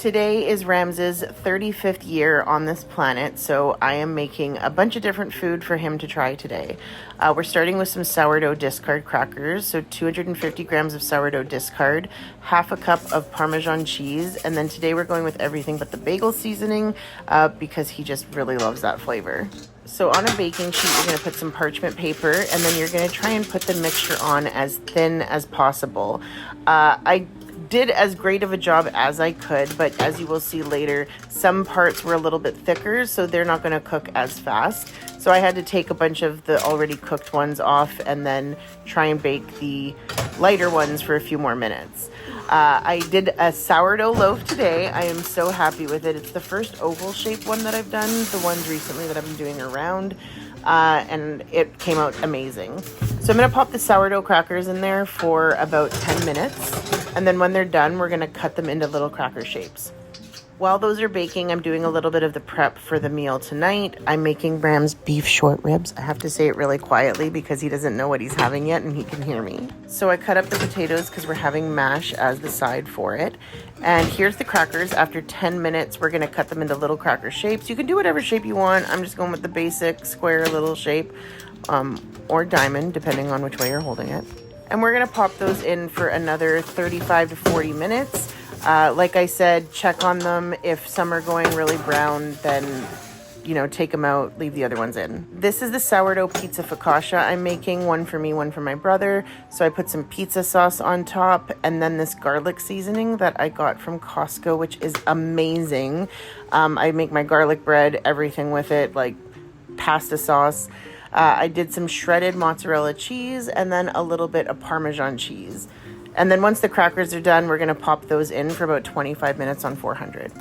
Today is Ramz's 35th year on this planet, so I am making a bunch of different food for him to try today. We're starting with some sourdough discard crackers, so 250 grams of sourdough discard, half a cup of Parmesan cheese, and then today we're going with everything but the bagel seasoning because he just really loves that flavor. So on a baking sheet, you're going to put some parchment paper, and then you're going to try and put the mixture on as thin as possible. I did as great of a job as I could, but as you will see later, some parts were a little bit thicker, so they're not going to cook as fast. So I had to take a bunch of the already cooked ones off and then try and bake the lighter ones for a few more minutes. I did a sourdough loaf today. I am so happy with it. It's the first oval shaped one that I've done. The ones recently that I've been doing are round, and it came out amazing. So I'm going to pop the sourdough crackers in there for about 10 minutes. And then when they're done, we're going to cut them into little cracker shapes. While those are baking, I'm doing a little bit of the prep for the meal tonight. I'm making Ramz beef short ribs. I have to say it really quietly because he doesn't know what he's having yet and he can hear me. So I cut up the potatoes because we're having mash as the side for it. And here's the crackers. After 10 minutes, we're going to cut them into little cracker shapes. You can do whatever shape you want. I'm just going with the basic square little shape or diamond, depending on which way you're holding it. And we're going to pop those in for another 35 to 40 minutes. Like I said, check on them. If some are going really brown, then, take them out, leave the other ones in. This is the sourdough pizza focaccia I'm making, one for me, one for my brother. So I put some pizza sauce on top and then this garlic seasoning that I got from Costco, which is amazing. I make my garlic bread, everything with it, like pasta sauce. I did some shredded mozzarella cheese and then a little bit of Parmesan cheese. And then once the crackers are done, we're going to pop those in for about 25 minutes on 400.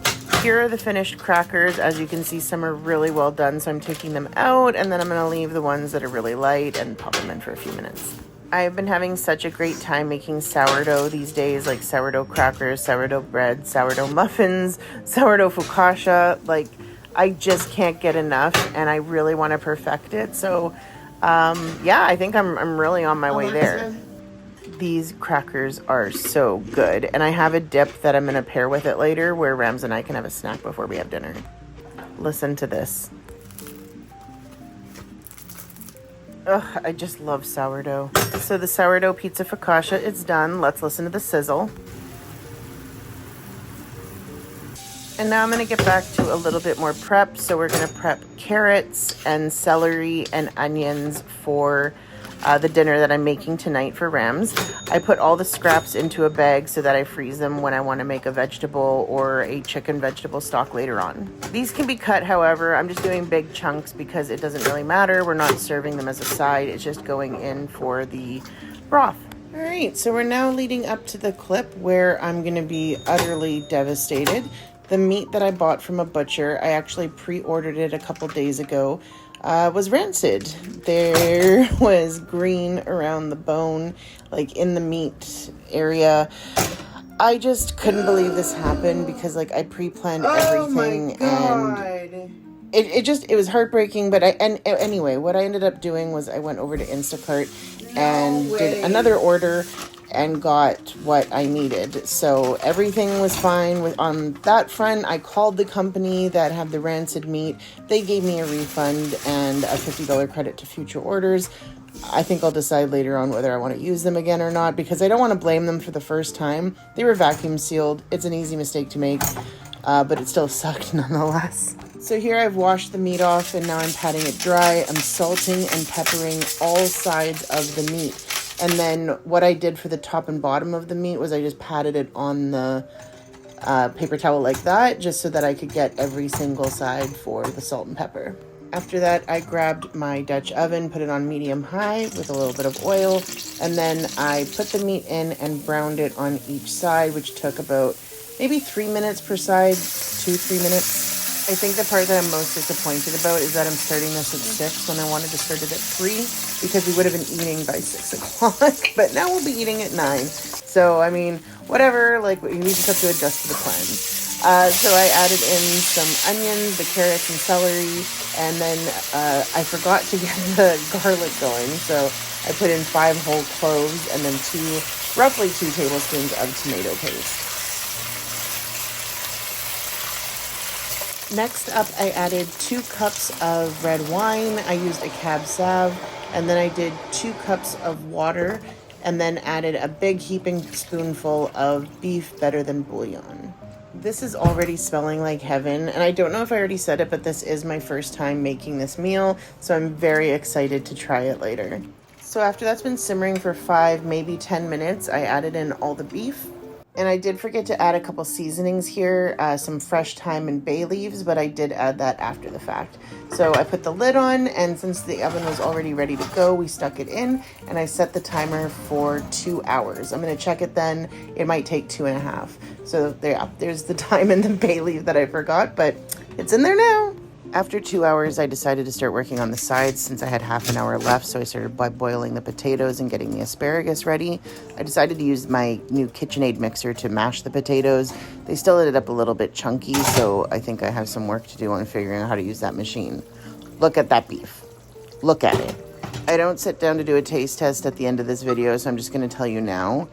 Here are the finished crackers. As you can see, some are really well done, so I'm taking them out, and then I'm going to leave the ones that are really light and pop them in for a few minutes. I've been having such a great time making sourdough these days, like sourdough crackers, sourdough bread, sourdough muffins, sourdough focaccia. Like, I just can't get enough, and I really want to perfect it. So, I think I'm really on my way there. These crackers are so good, and I have a dip that I'm going to pair with it later where Ramz and I can have a snack before we have dinner. Listen to this. Ugh, I just love sourdough. So the sourdough pizza focaccia is done. Let's listen to the sizzle. And now I'm going to get back to a little bit more prep. So we're going to prep carrots and celery and onions for the dinner that I'm making tonight for Ramz. I put all the scraps into a bag so that I freeze them when I want to make a vegetable or a chicken vegetable stock later on. These can be cut, however. I'm just doing big chunks because it doesn't really matter. We're not serving them as a side. It's just going in for the broth. All right, so we're now leading up to the clip where I'm going to be utterly devastated. The meat that I bought from a butcher, I actually pre-ordered it a couple days ago, was rancid. There was green around the bone, like in the meat area. I just couldn't believe this happened because I pre-planned everything. Oh my God. And it was heartbreaking. But anyway, what I ended up doing was I went over to Instacart and did another order and got what I needed. So everything was fine on that front. I called the company that had the rancid meat. They gave me a refund and a $50 credit to future orders. I think I'll decide later on whether I want to use them again or not because I don't want to blame them for the first time. They were vacuum sealed. It's an easy mistake to make, but it still sucked nonetheless. So here I've washed the meat off and now I'm patting it dry. I'm salting and peppering all sides of the meat. And then what I did for the top and bottom of the meat was I just patted it on the paper towel like that, just so that I could get every single side for the salt and pepper. After that, I grabbed my Dutch oven, put it on medium-high with a little bit of oil, and then I put the meat in and browned it on each side, which took about maybe 3 minutes per side, 2-3 minutes. I think the part that I'm most disappointed about is that I'm starting this at 6 when I wanted to start it at 3 because we would have been eating by 6 o'clock, but now we'll be eating at 9. So, I mean, whatever, we just have to adjust to the plans. So I added in some onions, the carrots and celery, and then I forgot to get the garlic going. So I put in 5 whole cloves and then roughly 2 tablespoons of tomato paste. Next up, I added 2 cups of red wine. I used a Cab Sauv, and then I did 2 cups of water, and then added a big heaping spoonful of beef better than bouillon. This is already smelling like heaven, and I don't know if I already said it, but this is my first time making this meal, so I'm very excited to try it later. So after that's been simmering for 5, maybe 10 minutes, I added in all the beef. And I did forget to add a couple seasonings here, some fresh thyme and bay leaves, but I did add that after the fact. So I put the lid on, and since the oven was already ready to go, we stuck it in, and I set the timer for 2 hours. I'm gonna check it then. It might take 2.5. So there's the thyme and the bay leaf that I forgot, but it's in there now. After 2 hours, I decided to start working on the sides since I had half an hour left, so I started by boiling the potatoes and getting the asparagus ready. I decided to use my new KitchenAid mixer to mash the potatoes. They still ended up a little bit chunky, so I think I have some work to do on figuring out how to use that machine. Look at that beef. Look at it. I don't sit down to do a taste test at the end of this video, so I'm just going to tell you now.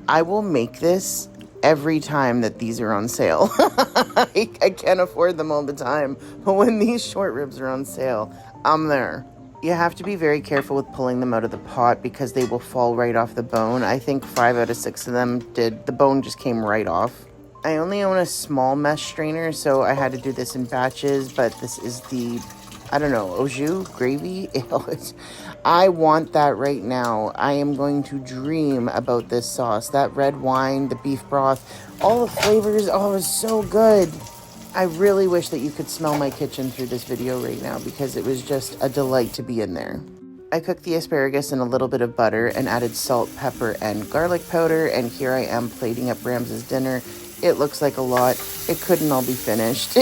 I will make this every time that these are on sale. I can't afford them all the time, but when these short ribs are on sale, I'm there. You have to be very careful with pulling them out of the pot because they will fall right off the bone. I think 5 out of 6 of them did. The bone just came right off. I only own a small mesh strainer, so I had to do this in batches, but this is the, I don't know, au jus, gravy. I want that right now. I am going to dream about this sauce. That red wine, the beef broth, all the flavors. Oh, it's so good. I really wish that you could smell my kitchen through this video right now because it was just a delight to be in there. I cooked the asparagus in a little bit of butter and added salt, pepper, and garlic powder. And here I am plating up Ramz's dinner. It looks like a lot. It couldn't all be finished.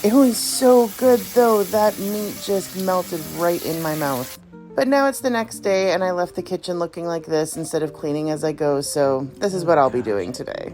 It was so good though. That meat just melted right in my mouth. But now it's the next day and I left the kitchen looking like this instead of cleaning as I go. So this is what I'll be doing today.